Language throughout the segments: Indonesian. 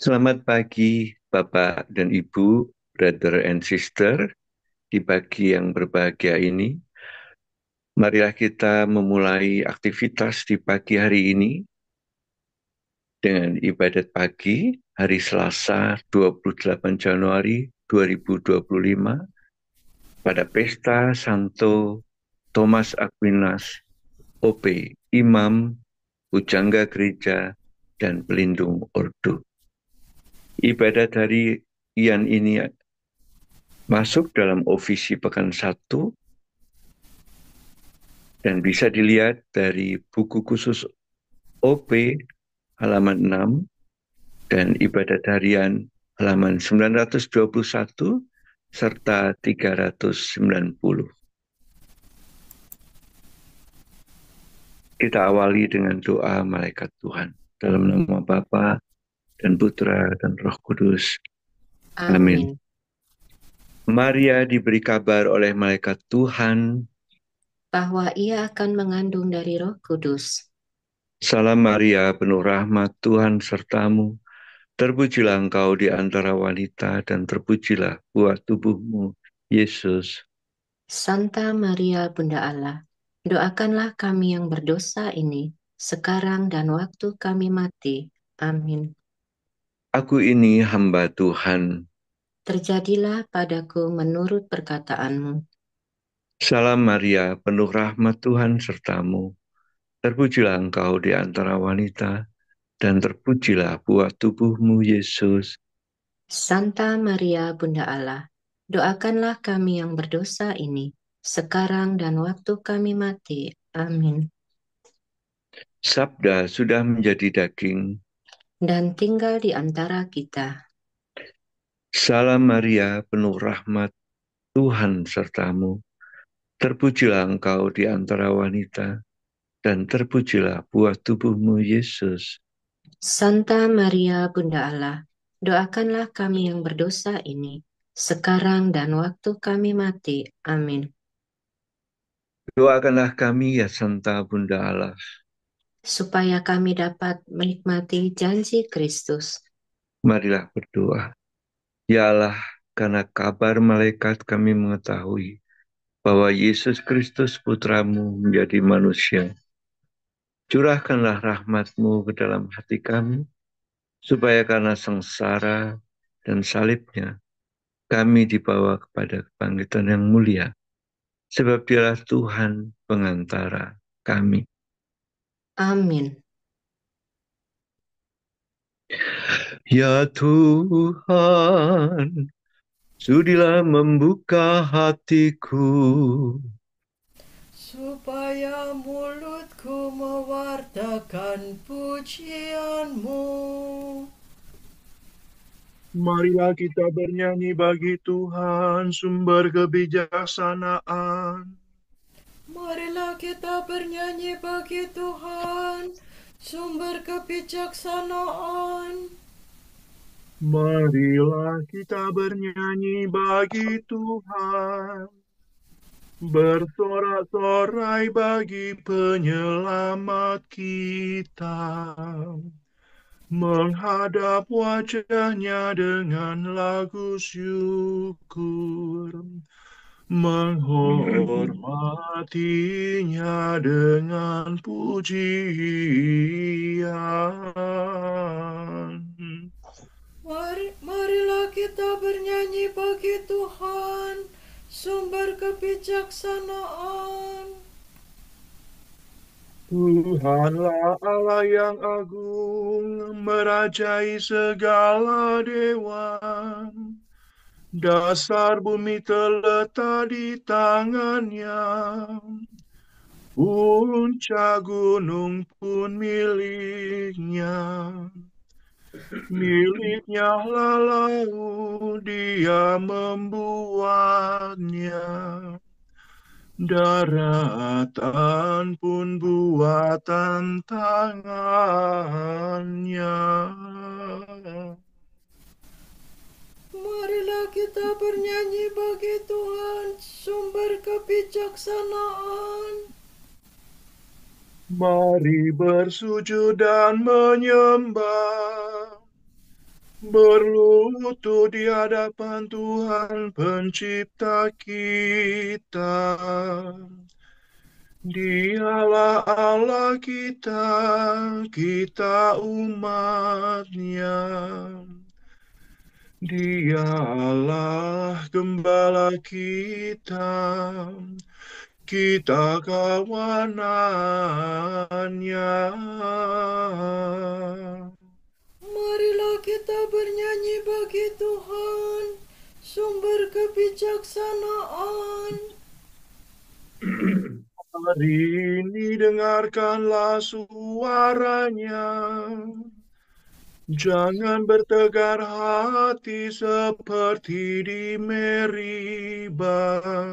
Selamat pagi, Bapak dan Ibu, brother and sister, di pagi yang berbahagia ini. Marilah kita memulai aktivitas di pagi hari ini dengan ibadat pagi hari Selasa 28 Januari 2025 pada pesta Santo Thomas Aquinas, OP, Imam, Pujangga Gereja, dan Pelindung Ordo. Ibadat harian ini masuk dalam ofisi pekan 1 dan bisa dilihat dari buku khusus OP halaman 6 dan ibadat harian halaman 921 serta 390. Kita awali dengan doa malaikat Tuhan. Dalam nama Bapa dan Putra dan Roh Kudus. Amin. Amin. Maria diberi kabar oleh malaikat Tuhan. Bahwa ia akan mengandung dari Roh Kudus. Salam Maria, penuh rahmat Tuhan sertamu. Terpujilah engkau di antara wanita dan terpujilah buah tubuhmu, Yesus. Santa Maria Bunda Allah, doakanlah kami yang berdosa ini, sekarang dan waktu kami mati. Amin. Aku ini hamba Tuhan. Terjadilah padaku menurut perkataanmu. Salam Maria, penuh rahmat Tuhan sertamu. Terpujilah engkau di antara wanita dan terpujilah buah tubuhmu, Yesus. Santa Maria Bunda Allah, doakanlah kami yang berdosa ini, sekarang dan waktu kami mati. Amin. Sabda sudah menjadi daging. Dan tinggal di antara kita. Salam Maria, penuh rahmat Tuhan sertamu. Terpujilah engkau di antara wanita dan terpujilah buah tubuhmu, Yesus. Santa Maria Bunda Allah, doakanlah kami yang berdosa ini, sekarang dan waktu kami mati. Amin. Doakanlah kami ya Santa Bunda Allah. Supaya kami dapat menikmati janji Kristus. Marilah berdoa. Ya Allah, karena kabar malaikat kami mengetahui bahwa Yesus Kristus putramu menjadi manusia. Curahkanlah rahmat-Mu ke dalam hati kami, supaya karena sengsara dan salibnya, kami dibawa kepada kebangkitan yang mulia. Sebab dialah Tuhan pengantara kami. Amin. Ya Tuhan, sudilah membuka hatiku, supaya mulutku mewartakan pujianmu. Marilah kita bernyanyi bagi Tuhan, sumber kebijaksanaan. Marilah kita bernyanyi bagi Tuhan, sumber kebijaksanaan. Marilah kita bernyanyi bagi Tuhan, bersorak-sorai bagi penyelamat kita, menghadap wajahnya dengan lagu syukur, menghormatinya dengan pujian. Marilah kita bernyanyi bagi Tuhan, sumber kebijaksanaan. Tuhanlah Allah yang agung, merajai segala dewa. Dasar bumi terletak di tangannya, puncak gunung pun miliknya. Miliknya laut, dia membuatnya. Daratan pun buatan tangannya. Marilah kita bernyanyi bagi Tuhan, sumber kebijaksanaan. Mari bersujud dan menyembah. berlutut di hadapan Tuhan Pencipta kita. Dialah Allah kita, kita umat-Nya. Dialah gembala kita, kita kawanannya. Marilah kita bernyanyi bagi Tuhan, sumber kebijaksanaan. Hari ini dengarkanlah suaranya. Jangan bertegar hati seperti di Meribah,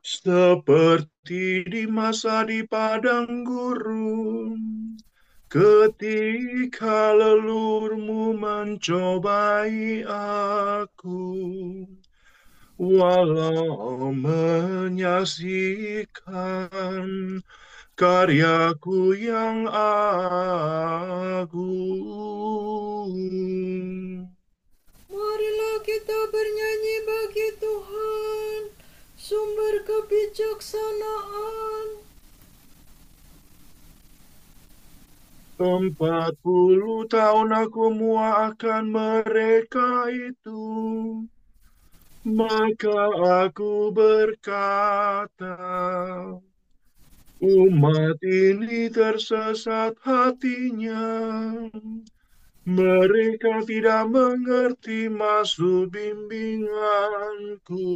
seperti di masa di padang gurun, ketika leluhurmu mencobai aku. Walau menyaksikan karyaku yang agung. Marilah kita bernyanyi bagi Tuhan, sumber kebijaksanaan. 40 tahun aku muakkan mereka itu. Maka aku berkata, umat ini tersesat hatinya. Mereka tidak mengerti maksud bimbinganku.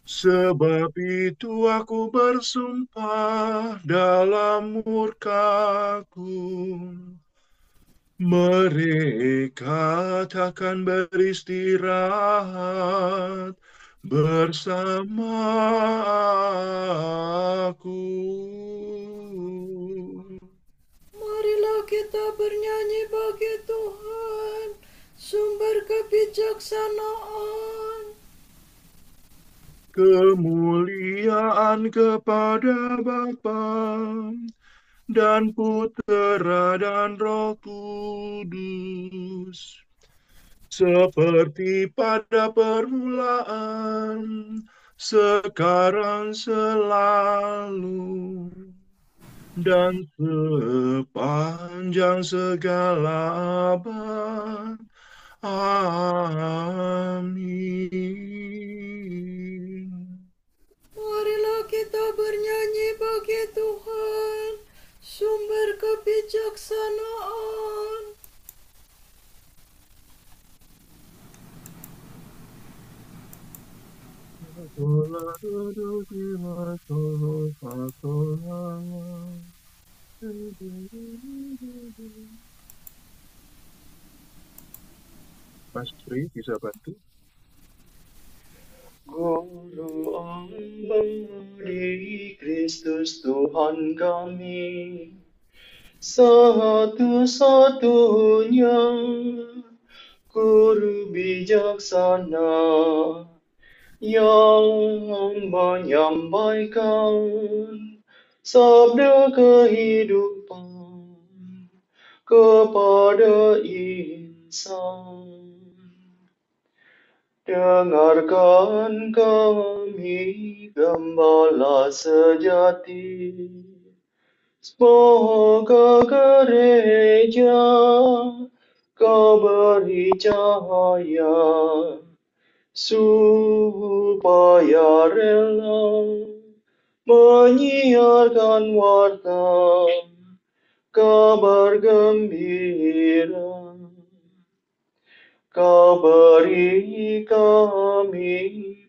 Sebab itu aku bersumpah dalam murkaku. Mereka takkan beristirahat bersama aku. Marilah kita bernyanyi bagi Tuhan, sumber kebijaksanaan. Kemuliaan kepada Bapa dan Putera dan Roh Kudus, seperti pada permulaan, sekarang selalu, dan sepanjang segala abad. Amin. Marilah kita bernyanyi bagi Tuhan, sumber kebijaksanaan. Mas Pri bisa bantu? Guru Ambadi Kristus Tuhan kami, satu-satunya Guru bijaksana yang menyampaikan sabda kehidupan kepada insan. Dengarkan kami, gembala sejati. Semoga gereja kau beri cahaya, supaya rela menyiarkan warta kabar gembira. Kau beri kami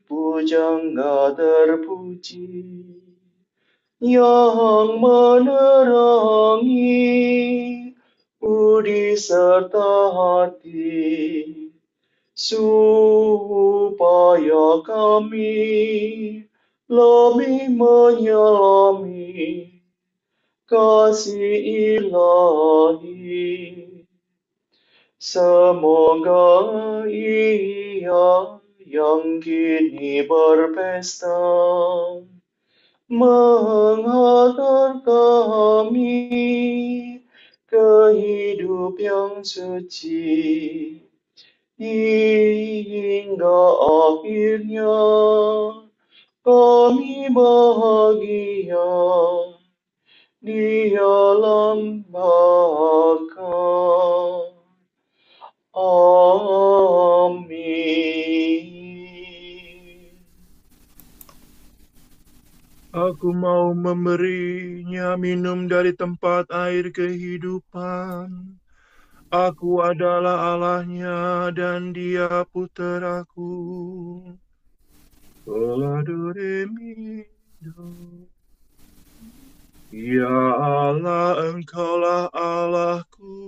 pujangga terpuji yang menerangi budi serta hati, supaya kami lebih menyelami kasih ilahi. Semoga Ia yang kini berpesta menghantar kami ke hidup yang suci, hingga akhirnya kami bahagia di alam baka. Amin. Aku mau memberinya minum dari tempat air kehidupan. Aku adalah Allahnya dan dia puteraku. Ola do re mi do. Ya Allah, Engkaulah Allahku.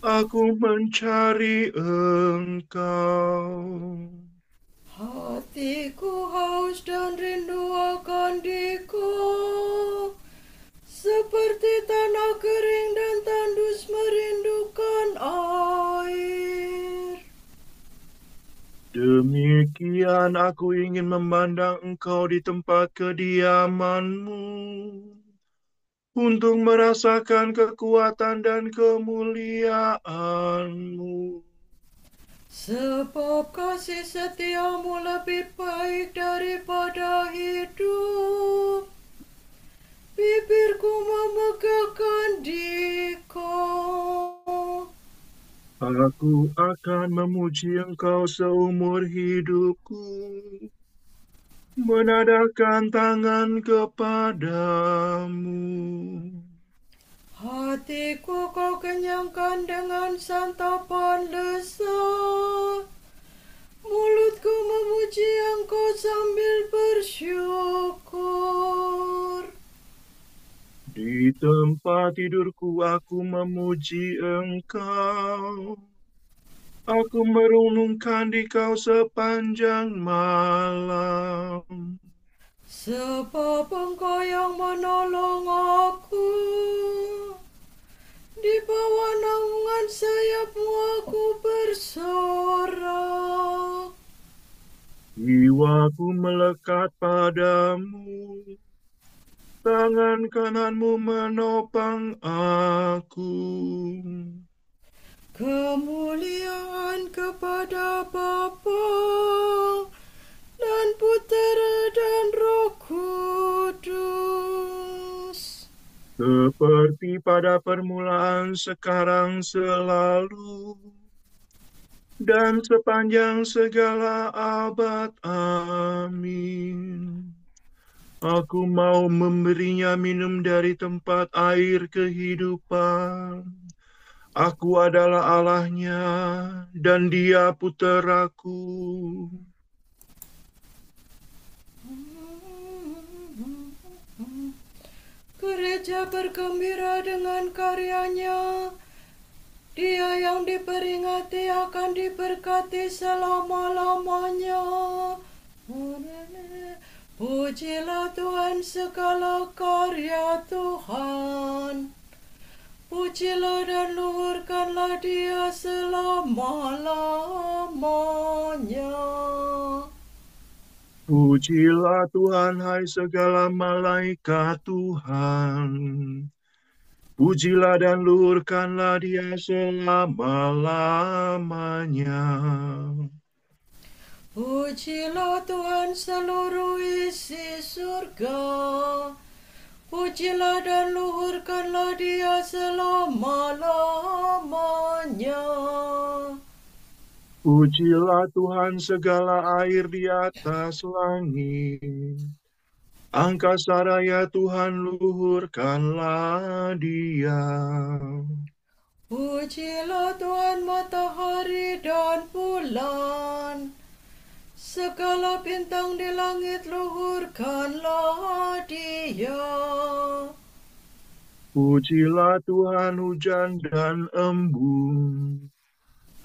Aku mencari Engkau. Hatiku haus dan rindu akan Dikau, seperti tanah kering dan tandus merindukan air. Demikian aku ingin memandang Engkau di tempat kediaman-Mu, untuk merasakan kekuatan dan kemuliaan-Mu. Sebab kasih setiamu lebih baik daripada hidup, bibirku memegahkan Dikau. Aku akan memuji Engkau seumur hidupku, menadahkan tangan kepadamu. Hatiku kau kenyangkan dengan santapan lezat, mulutku memuji Engkau sambil bersyukur. Di tempat tidurku aku memuji Engkau. Aku merenungkan Dikau sepanjang malam. Sebab Engkau yang menolong aku, di bawah naungan sayap-Mu aku bersorak. Jiwaku melekat padamu, tangan kanan-Mu menopang aku. Kemuliaan kepada Bapa dan Putera dan Roh Kudus, Seperti pada permulaan, sekarang, selalu, dan sepanjang segala abad. Amin. Aku mau memberinya minum dari tempat air kehidupan. Aku adalah Allahnya, dan dia puteraku. gereja bergembira dengan karyanya. Dia yang diperingati akan diberkati selama-lamanya. Pujilah Tuhan segala karya Tuhan. Pujilah dan luhurkanlah Dia selama-lamanya. Pujilah Tuhan, hai segala malaikat Tuhan. Pujilah dan luhurkanlah dia selama-lamanya. Pujilah Tuhan seluruh isi surga. Pujilah dan luhurkanlah Dia selama-lamanya. Pujilah Tuhan segala air di atas langit. Angkasa raya Tuhan, luhurkanlah dia. Pujilah Tuhan matahari dan bulan. Segala bintang di langit luhurkanlah Dia. Pujilah Tuhan hujan dan embun.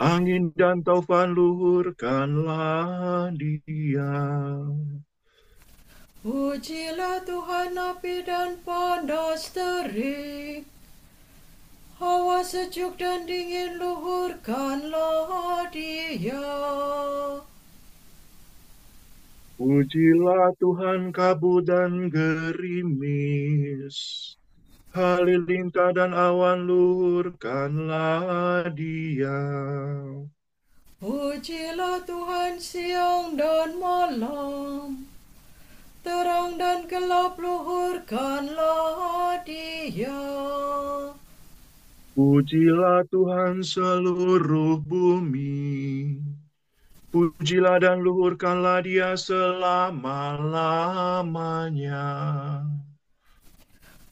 Angin dan taufan, luhurkanlah dia. Pujilah Tuhan api dan panas terik. Hawa sejuk dan dingin, luhurkanlah Dia. Pujilah Tuhan kabut dan gerimis. Halilintar dan awan luhurkanlah Dia. Pujilah Tuhan siang dan malam, terang dan gelap luhurkanlah Dia. Pujilah Tuhan seluruh bumi. Pujilah dan luhurkanlah Dia selama-lamanya.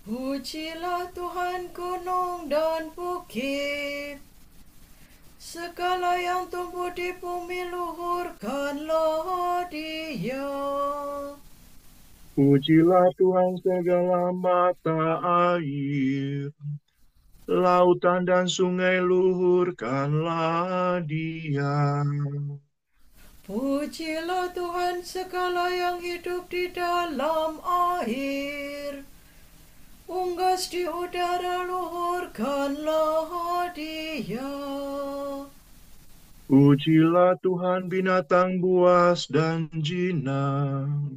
Pujilah Tuhan gunung dan bukit, segala yang tumbuh di bumi luhurkanlah Dia. Pujilah Tuhan segala mata air, lautan dan sungai luhurkanlah Dia. Pujilah Tuhan segala yang hidup di dalam air, unggas di udara luhurkanlah Dia. Pujilah Tuhan binatang buas dan jinak,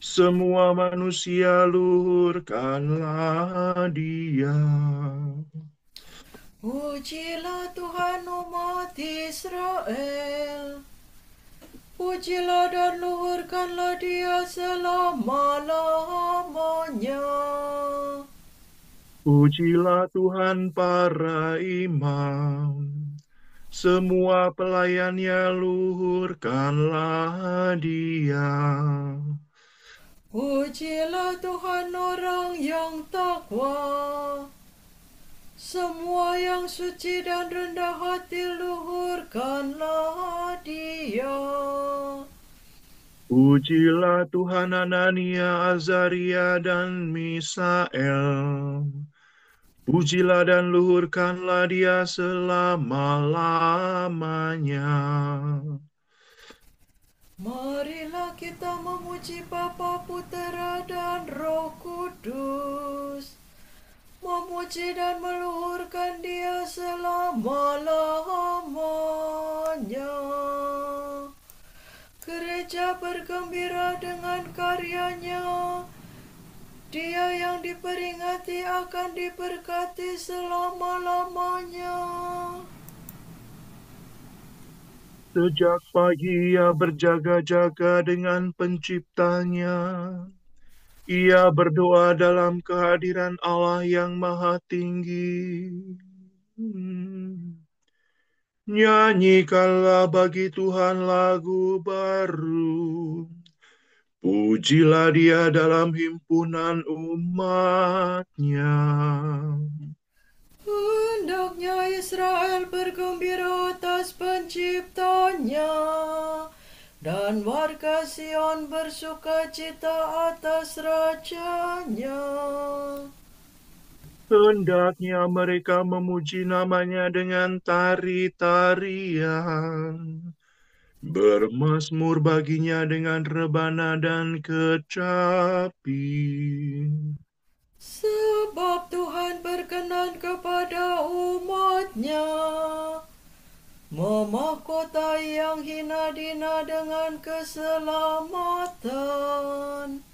semua manusia luhurkanlah Dia. Pujilah Tuhan umat Israel, pujilah dan luhurkanlah Dia selama-lamanya. Pujilah Tuhan para imam, semua pelayannya luhurkanlah Dia. Pujilah Tuhan orang yang takwa, semua yang suci dan rendah hati luhurkanlah Dia. Pujilah Tuhan Anania, Azaria, dan Misael. Pujilah dan luhurkanlah Dia selama-lamanya. Marilah kita memuji Bapa, Putera, dan Roh Kudus, memuji dan meluhurkan Dia selama-lamanya. Gereja bergembira dengan karyanya, Dia yang diperingati akan diberkati selama-lamanya. Sejak pagi Ia berjaga-jaga dengan Penciptanya. Ia berdoa dalam kehadiran Allah yang Maha Tinggi. Nyanyikanlah bagi Tuhan lagu baru. Pujilah Dia dalam himpunan umat-Nya. Hendaknya Israel bergembira atas Penciptanya, dan warga Sion bersukacita atas Rajanya. Hendaknya mereka memuji namanya dengan tari-tarian, bermazmur baginya dengan rebana dan kecapi. Sebab Tuhan berkenan kepada umat-Nya, memahkotai yang hina dina dengan keselamatan.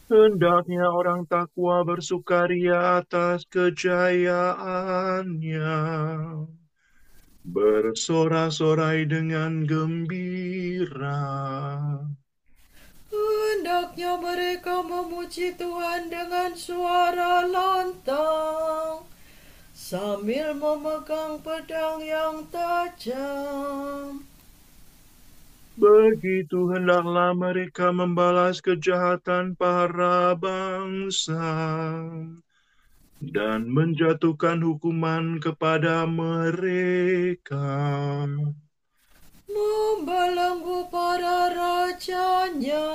Hendaknya orang takwa bersukaria atas kejayaannya, bersorak-sorai dengan gembira. Hendaknya mereka memuji Tuhan dengan suara lantang, sambil memegang pedang yang tajam. Begitu hendaklah mereka membalas kejahatan para bangsa dan menjatuhkan hukuman kepada mereka. Membelenggu para rajanya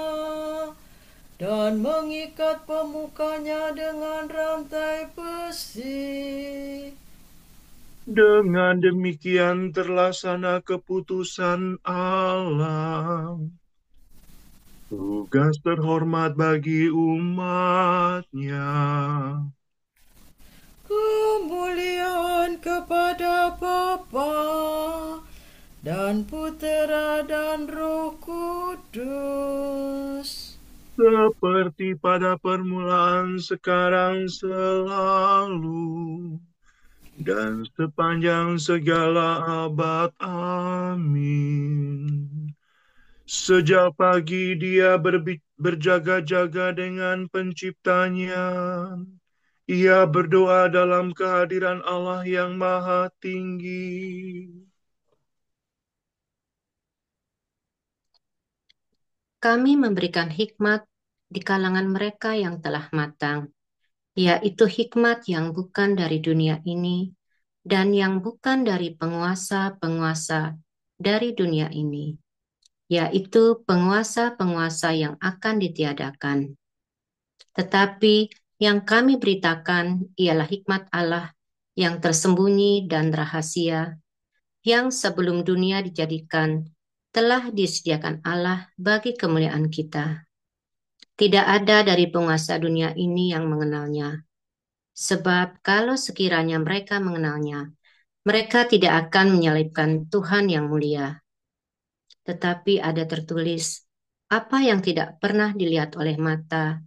dan mengikat pemukanya dengan rantai besi. Dengan demikian terlaksana keputusan Allah, tugas terhormat bagi umat-Nya. Kemuliaan kepada Bapa dan Putera dan Roh Kudus. seperti pada permulaan, sekarang, selalu, dan sepanjang segala abad. Amin. Sejak pagi dia berjaga-jaga dengan penciptanya. Ia berdoa dalam kehadiran Allah yang Maha Tinggi. Kami memberikan hikmat di kalangan mereka yang telah matang, yaitu hikmat yang bukan dari dunia ini dan yang bukan dari penguasa-penguasa dari dunia ini, yaitu penguasa-penguasa yang akan ditiadakan. Tetapi yang kami beritakan ialah hikmat Allah yang tersembunyi dan rahasia, yang sebelum dunia dijadikan telah disediakan Allah bagi kemuliaan kita. Tidak ada dari penguasa dunia ini yang mengenalnya. Sebab kalau sekiranya mereka mengenalnya, mereka tidak akan menyalibkan Tuhan yang mulia. Tetapi ada tertulis, apa yang tidak pernah dilihat oleh mata,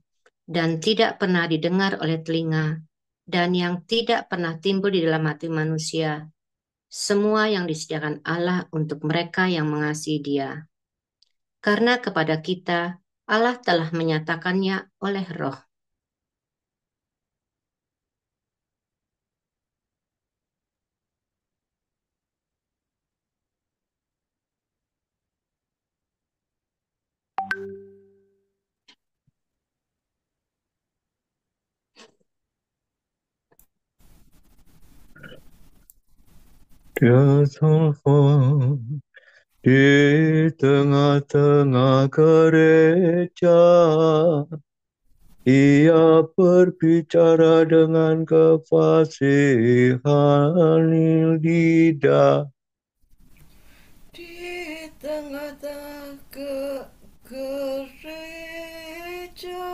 dan tidak pernah didengar oleh telinga, dan yang tidak pernah timbul di dalam hati manusia, semua yang disediakan Allah untuk mereka yang mengasihi Dia. Karena kepada kita, Allah telah menyatakannya oleh Roh. Dia telepon di tengah-tengah gereja. Ia berbicara dengan kefasihan lidah. Di tengah-tengah gereja,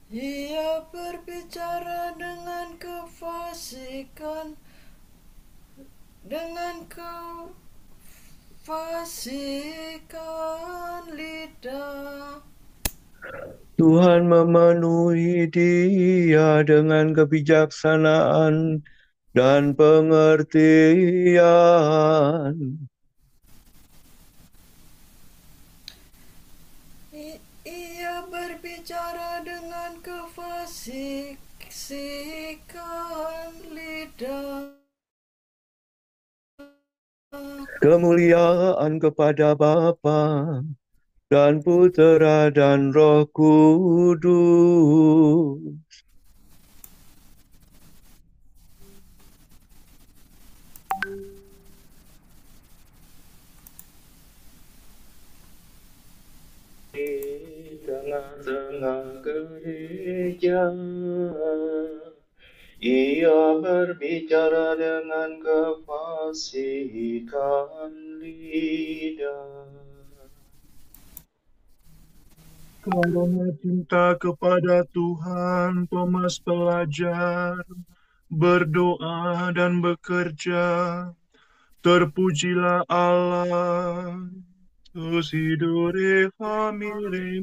ia berbicara dengan kefasihan lidah. Tuhan memenuhi dia dengan kebijaksanaan dan pengertian. Ia berbicara dengan kefasihan lidah. Kemuliaan kepada Bapa dan Putera dan Roh Kudus. Di tengah-tengah gereja, ia berbicara dengan kefasihan lidah. Karena cinta kepada Tuhan, Thomas belajar, berdoa dan bekerja. Terpujilah Allah. Dosidore famire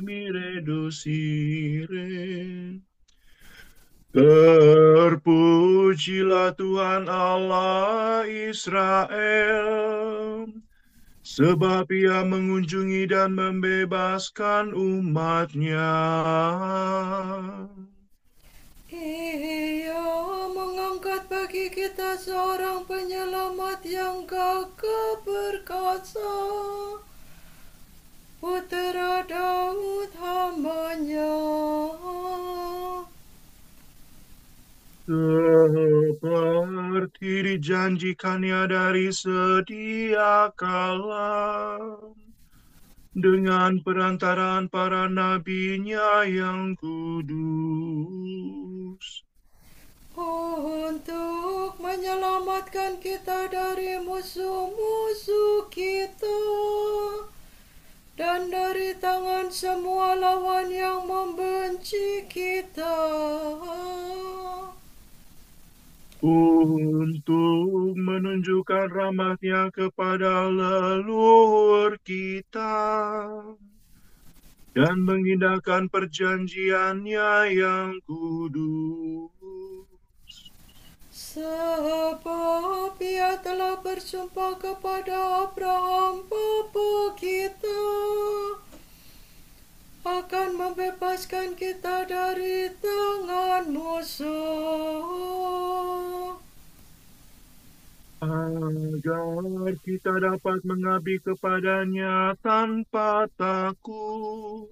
mire dosire. Terpujilah Tuhan Allah Israel, sebab Ia mengunjungi dan membebaskan umat-Nya. Ia mengangkat bagi kita seorang penyelamat yang gagah perkasa, Putera Daud hamba-Nya. Seperti dijanjikannya dari sedia kala, dengan perantaraan para nabi-Nya yang kudus, Untuk menyelamatkan kita dari musuh-musuh kita dan dari tangan semua lawan yang membenci kita. untuk menunjukkan rahmat-Nya kepada leluhur kita dan mengindahkan perjanjian-Nya yang kudus. Sebab Ia telah bersumpah kepada Abraham bapa kita akan membebaskan kita dari tangan musuh, agar kita dapat mengabdi kepada-Nya tanpa takut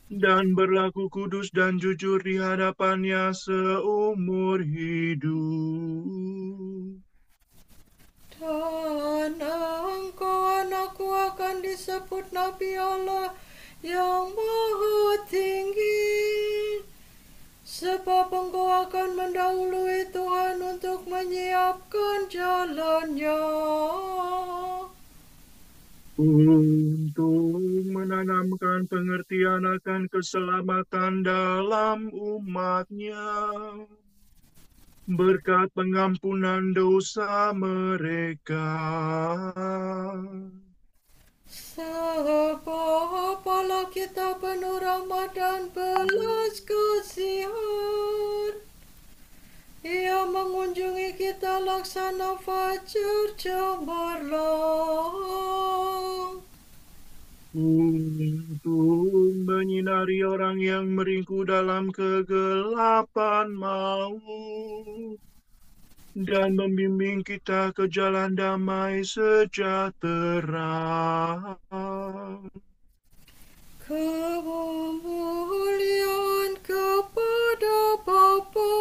dan berlaku kudus dan jujur di hadapan-Nya seumur hidup. dan engkau anakku akan disebut Nabi Allah yang Maha Tinggi, sebab engkau akan mendahului Tuhan untuk menyiapkan jalannya, Untuk menanamkan pengertian akan keselamatan dalam umat-Nya, berkat pengampunan dosa mereka. Sebab Allah kita penuh rahmat dan belas kasihan. Ia mengunjungi kita laksana fajar cemerlang, Untuk menyinari orang yang meringkuk dalam kegelapan maut dan membimbing kita ke jalan damai sejahtera. kemuliaan kepada Bapa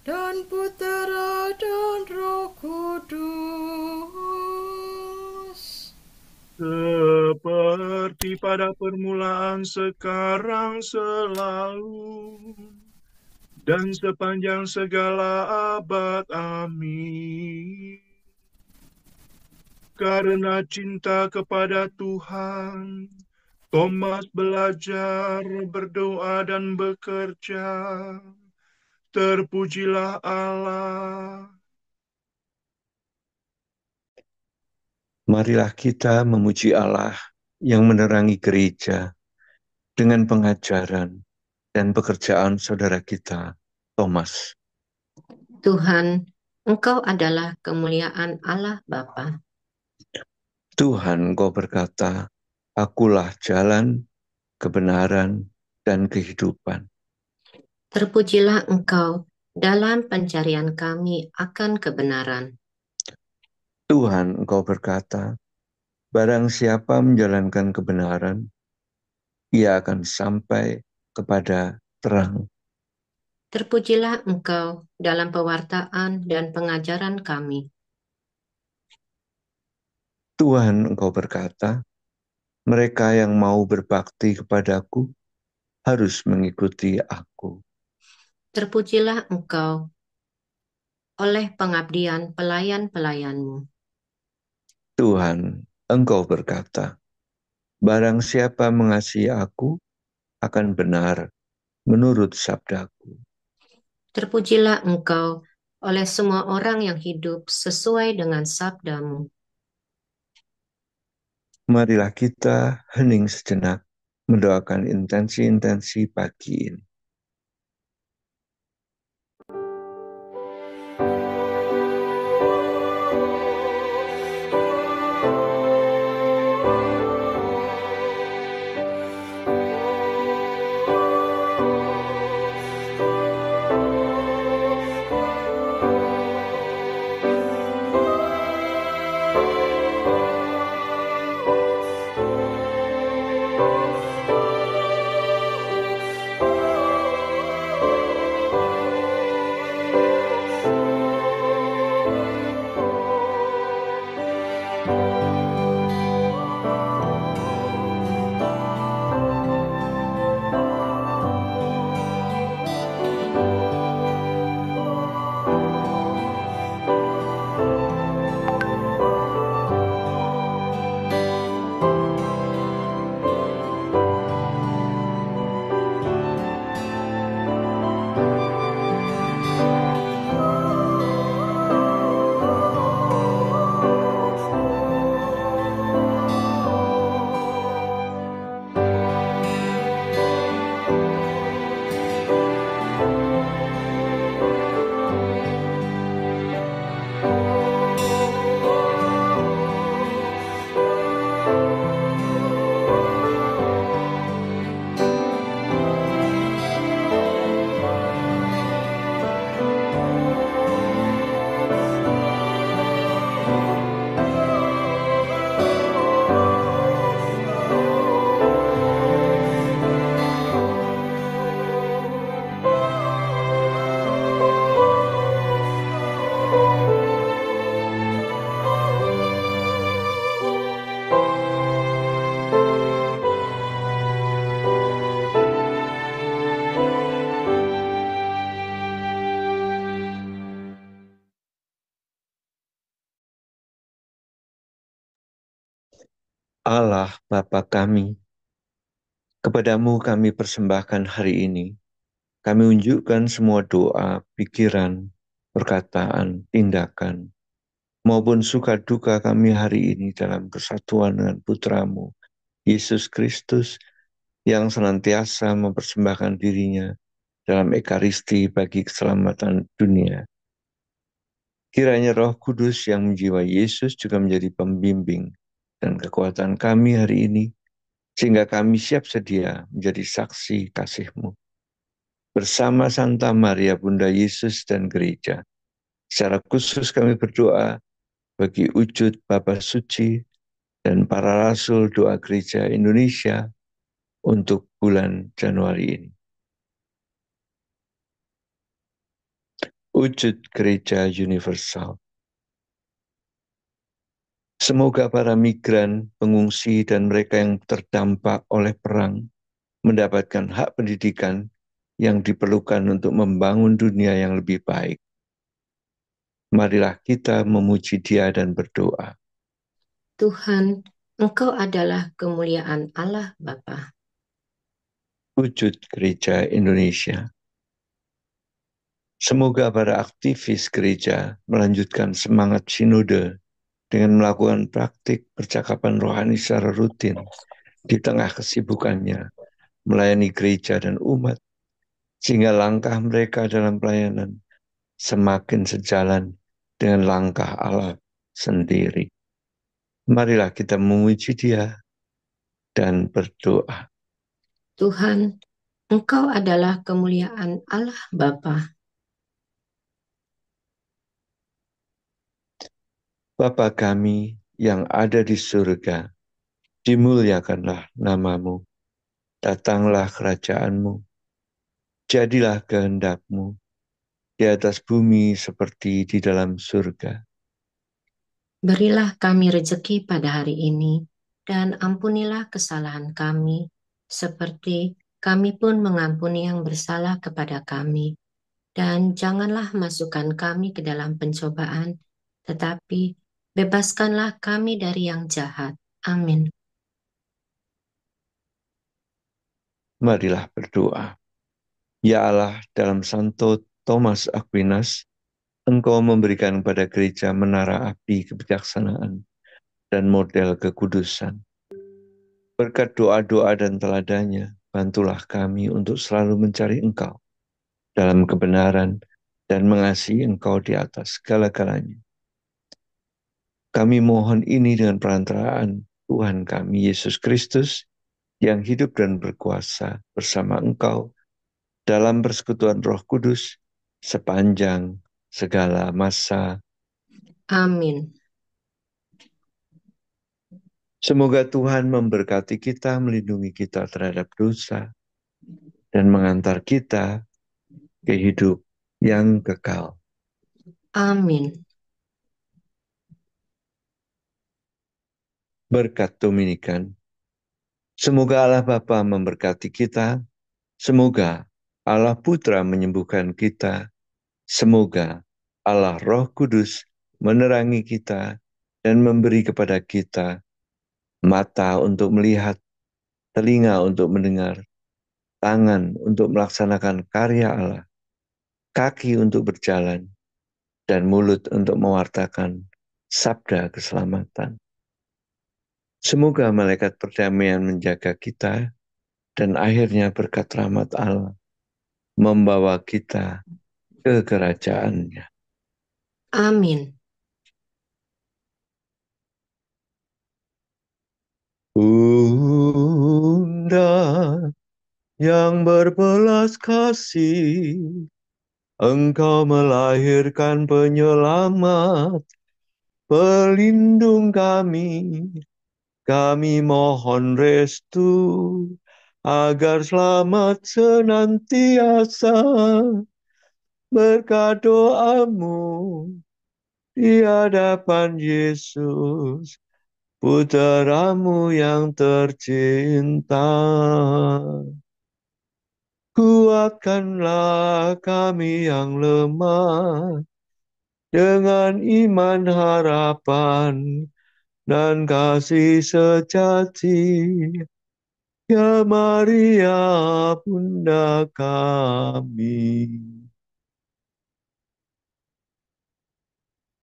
dan Putera dan Roh Kudus, Seperti pada permulaan, sekarang, selalu, dan sepanjang segala abad. Amin. Karena cinta kepada Tuhan, Thomas belajar berdoa dan bekerja. Terpujilah Allah. Marilah kita memuji Allah yang menerangi gereja dengan pengajaran dan pekerjaan saudara kita, Thomas. Tuhan, Engkau adalah kemuliaan Allah Bapa. Tuhan, Engkau berkata, Akulah jalan, kebenaran, dan kehidupan. Terpujilah Engkau dalam pencarian kami akan kebenaran. Tuhan, Engkau berkata, barang siapa menjalankan kebenaran, ia akan sampai kepada terang. Terpujilah Engkau dalam pewartaan dan pengajaran kami. Tuhan, Engkau berkata, mereka yang mau berbakti kepadaku harus mengikuti aku. Terpujilah Engkau oleh pengabdian pelayan-pelayan-Mu. Tuhan, Engkau berkata, barang siapa mengasihi aku akan benar menurut sabdaku. Terpujilah Engkau oleh semua orang yang hidup sesuai dengan sabda-Mu. Marilah kita hening sejenak mendoakan intensi-intensi pagi ini. Allah Bapa kami, kepadamu kami persembahkan hari ini. Kami unjukkan semua doa, pikiran, perkataan, tindakan, maupun suka duka kami hari ini dalam kesatuan dengan Putramu, Yesus Kristus, yang senantiasa mempersembahkan dirinya dalam ekaristi bagi keselamatan dunia. Kiranya Roh Kudus yang menjiwai Yesus juga menjadi pembimbing dan kekuatan kami hari ini, sehingga kami siap sedia menjadi saksi kasih-Mu. Bersama Santa Maria Bunda Yesus dan Gereja, secara khusus kami berdoa bagi wujud Bapa Suci dan para rasul doa Gereja Indonesia untuk bulan Januari ini. Wujud Gereja Universal. Semoga para migran, pengungsi, dan mereka yang terdampak oleh perang mendapatkan hak pendidikan yang diperlukan untuk membangun dunia yang lebih baik. Marilah kita memuji Dia dan berdoa. Tuhan, Engkau adalah kemuliaan Allah Bapa. Wujud Gereja Indonesia. Semoga para aktivis gereja melanjutkan semangat sinode dengan melakukan praktik percakapan rohani secara rutin di tengah kesibukannya, melayani gereja dan umat, sehingga langkah mereka dalam pelayanan semakin sejalan dengan langkah Allah sendiri. Marilah kita memuji Dia dan berdoa. Tuhan, Engkau adalah kemuliaan Allah Bapa. Bapa kami yang ada di surga, dimuliakanlah nama-Mu, datanglah kerajaan-Mu, jadilah kehendak-Mu di atas bumi seperti di dalam surga. Berilah kami rejeki pada hari ini, dan ampunilah kesalahan kami, seperti kami pun mengampuni yang bersalah kepada kami. Dan janganlah masukkan kami ke dalam pencobaan, tetapi bebaskanlah kami dari yang jahat. Amin. Marilah berdoa. Ya Allah, dalam Santo Thomas Aquinas, Engkau memberikan kepada gereja menara api kebijaksanaan dan model kekudusan. Berkat doa-doa dan teladannya, bantulah kami untuk selalu mencari Engkau dalam kebenaran dan mengasihi Engkau di atas segala-galanya. Kami mohon ini dengan perantaraan Tuhan kami Yesus Kristus yang hidup dan berkuasa bersama Engkau dalam persekutuan Roh Kudus sepanjang segala masa. Amin. Semoga Tuhan memberkati kita, melindungi kita terhadap dosa, dan mengantar kita ke hidup yang kekal. Amin. Berkat Dominikan. Semoga Allah Bapa memberkati kita, semoga Allah Putra menyembuhkan kita, semoga Allah Roh Kudus menerangi kita dan memberi kepada kita mata untuk melihat, telinga untuk mendengar, tangan untuk melaksanakan karya Allah, kaki untuk berjalan, dan mulut untuk mewartakan sabda keselamatan. Semoga malaikat perdamaian menjaga kita, dan akhirnya berkat rahmat Allah membawa kita ke kerajaannya. Amin. Bunda yang berbelas kasih, Engkau melahirkan penyelamat, pelindung kami. Kami mohon restu agar selamat senantiasa berkat doamu di hadapan Yesus, Putramu yang tercinta. Kuatkanlah kami yang lemah dengan iman harapan dan kasih sejati. Ya Maria, Bunda kami,